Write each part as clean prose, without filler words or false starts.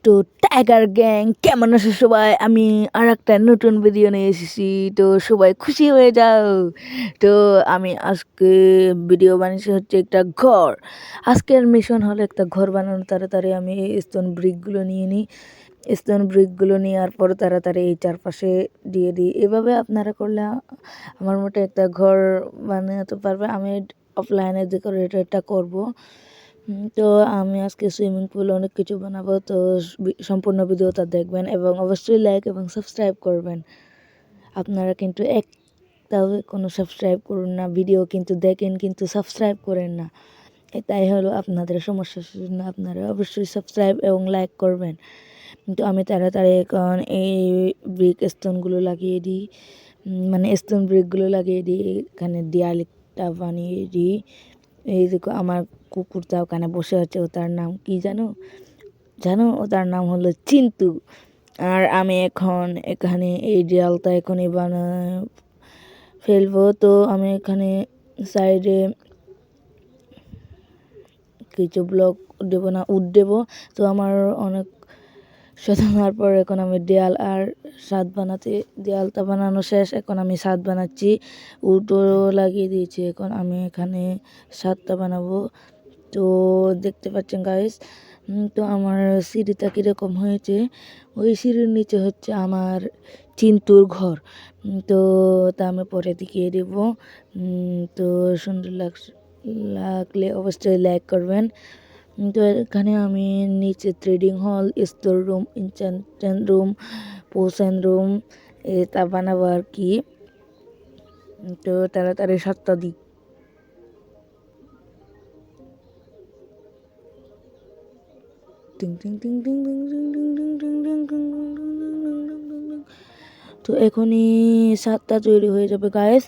তো tiger gang কেমন আছো সবাই? আমি আর একটা নতুন ভিডিও নিয়ে এসেছি। তো সবাই খুশি হয়ে যাও। তো আমি আজকে ভিডিও বানিয়েছি হচ্ছে একটা ঘর। আজকের মিশন হলো একটা ঘর বানানো। তাড়াতাড়ি আমি স্টোন ব্রিকগুলো নিয়ে নিই। স্টোন ব্রিকগুলো নেওয়ার পর তাড়াতাড়ি এই চারপাশে দিয়ে দিই। এভাবে আপনারা করলে আমার মতো একটা ঘর বানাতে পারবে। আমি অফলাইনে ডেকোরেটরটা করব। তো আমি আজকে সুইমিং পুল অনেক কিছু বানাবো। তো সম্পূর্ণ ভিডিওটা দেখবেন এবং অবশ্যই লাইক এবং সাবস্ক্রাইব করবেন। আপনারা কিন্তু একটাও কোনো সাবস্ক্রাইব করুন না, ভিডিও কিন্তু দেখেন কিন্তু সাবস্ক্রাইব করেন না। এটাই হলো আপনাদের সমস্যা। সেজন্য আপনারা অবশ্যই সাবস্ক্রাইব এবং লাইক করবেন। কিন্তু আমি তাড়াতাড়ি এখন এই ব্রিক স্টোনগুলো লাগিয়ে দিই, মানে স্টোন ব্রিকগুলো লাগিয়ে দিই। এখানে দেয়ালটা বানিয়ে দিই। এই দেখো আমার কুকুরটা ওখানে বসে আছে। ও তার নাম কি জানো? ও তার নাম হলো চিন্তু। আর আমি এখন এখানে এই দেয়ালটা এখনই ফেলবো। তো আমি এখানে সাইডে কিছু ব্লক দেবো না, উড দেবো। তো আমার অনেক শোধানোর পর এখন আমি দেয়ালটা বানানো শেষ। এখন আমি ছাদ বানাচ্ছি, উডও লাগিয়ে দিয়েছি। এখন আমি এখানে ছাদটা বানাবো। তো দেখতে পাচ্ছেন গাইস। তো আমার সিঁড়িটা কীরকম হয়েছে, ওই সিঁড়ির নিচে হচ্ছে আমার চিন্তুর ঘর। তো তা আমি পরে দেখিয়ে দেব। তো সুন্দর লাগলে অবশ্যই লাইক করবেন। তো এখানে আমি নিচে trading hall, store room, enchantment room, potion room এটা বানাবো আর কি। তো তাড়াতাড়ি সাতটা দিই। তো এখনই সাতটা তৈরি হয়ে যাবে গাইস।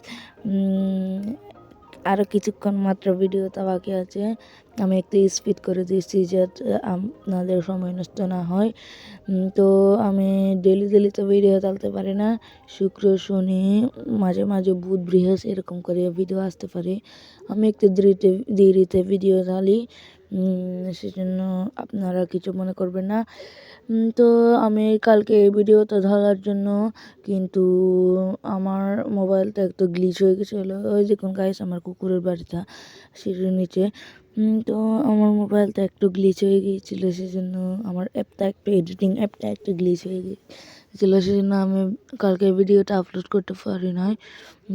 আরও কিছুক্ষণ মাত্র ভিডিওটা বাকি আছে। আমি একটু স্পিড করে দিয়েছি যাতে আপনাদের সময় নষ্ট না হয়। তো আমি ডেলি তো ভিডিও তুলতে পারি না। শুক্র শনি মাঝে মাঝে বুধ বৃহস্পতি এরকম করে ভিডিও আসতে পারে। আমি একটু দেরিতে ভিডিও ঢালি, সেজন্য আপনারা কিছু মনে করবেন না। তো আমি কালকে এই ভিডিওটা ধরার জন্য কিন্তু আমার মোবাইলটা একটু গ্লিচ হয়ে গেছিলো। ওই দেখুন গাইস আমার কুকুরের বাড়িটা সিঁড়ির নিচে। তো আমার মোবাইলটা একটু গ্লিচ হয়ে গিয়েছিলো, সেজন্য আমার এডিটিং অ্যাপটা একটু গ্লিচ হয়ে গিয়েছিলো, সেজন্য আমি কালকে ভিডিওটা আপলোড করতে পারি নাই।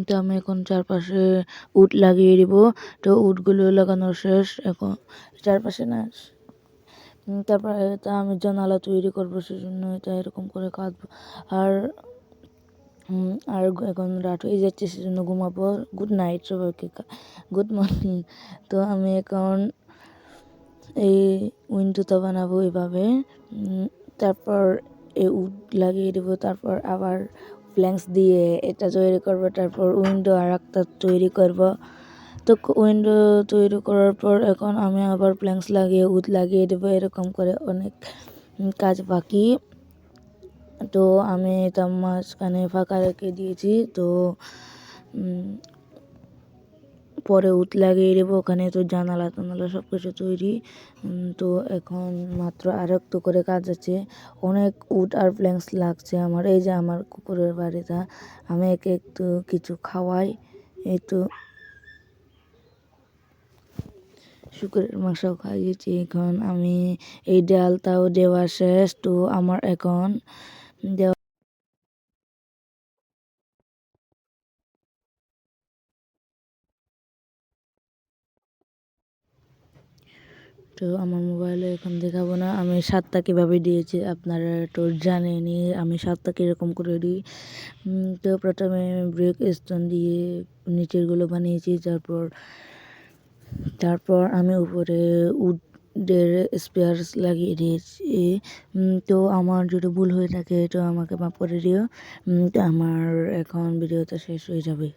তো আমি এখন চারপাশে উড লাগিয়ে দিব। তো উডগুলো লাগানো শেষ। এখন চারপাশে না, তারপর এটা আমি জানালা তৈরি করবো, সেজন্য এটা এরকম করে কাটবো। আর আর এখন রাত হয়ে যাচ্ছে, সেজন্য ঘুমাবো। গুড নাইট সবাইকে, গুড মর্নিং। তো আমি এখন এই উইন্ডোটা বানাবো এভাবে। তারপর এই উড লাগিয়ে দেবো। তারপর আবার প্ল্যাঙ্কস দিয়ে এটা তৈরি করবো। তারপর উইন্ডো আর একটা তৈরি করবো। তো উইন্ডো তৈরি করার পর এখন আমি আবার প্ল্যাঙ্কস লাগিয়ে উড লাগিয়ে দেবো। এরকম করে অনেক কাজ বাকি। তো আমি এটা মাঝখানে ফাঁকা রেখে দিয়েছি। তো পরে উড লাগিয়ে দেবো। ওখানে তো জানালা সব কিছু তৈরি। তো এখন মাত্র আর একটু করে কাজ আছে। অনেক উড আর প্ল্যাঙ্কস লাগছে আমার। এই যে আমার কুকুরের বাড়িটা, আমি একে একটু কিছু খাওয়াই। এই তো শুকুরের মাংস খাইয়েছি। এখন আমি এই ডালটাও দেওয়া শেষ। তো আমার এখন দেওয়া তো আমার মোবাইলে এখন দেখাবো না আমি স্বাদটা কীভাবে দিয়েছি। আপনারা তো জানেনই আমি স্বাদটা কীরকম করে দিই। তো প্রথমে ব্রেক স্টোন দিয়ে নিচেরগুলো বানিয়েছি। তারপর আমি উপরে উডের স্পেয়ার্স লাগিয়ে দিয়েছি। তো আমার যদি ভুল হয়ে থাকে তো আমাকে মাফ করে দিও। তো আমার এখন ভিডিওটা শেষ হয়ে যাবে।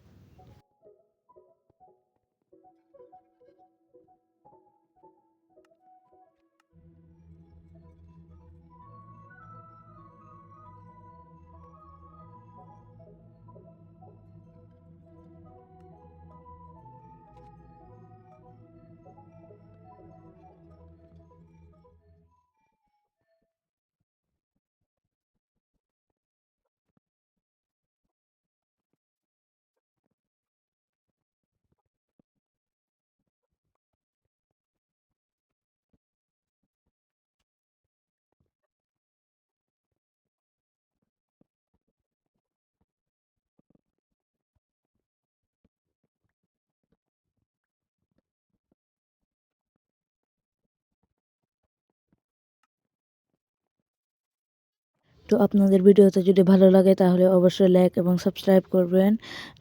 তো আপনাদের ভিডিওটা যদি ভালো লাগে তাহলে অবশ্যই লাইক এবং সাবস্ক্রাইব করবেন।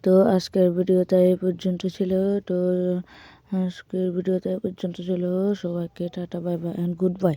তো আজকের ভিডিওটা এই পর্যন্ত ছিল। তো সবাইকে tata, bye bye and good bye.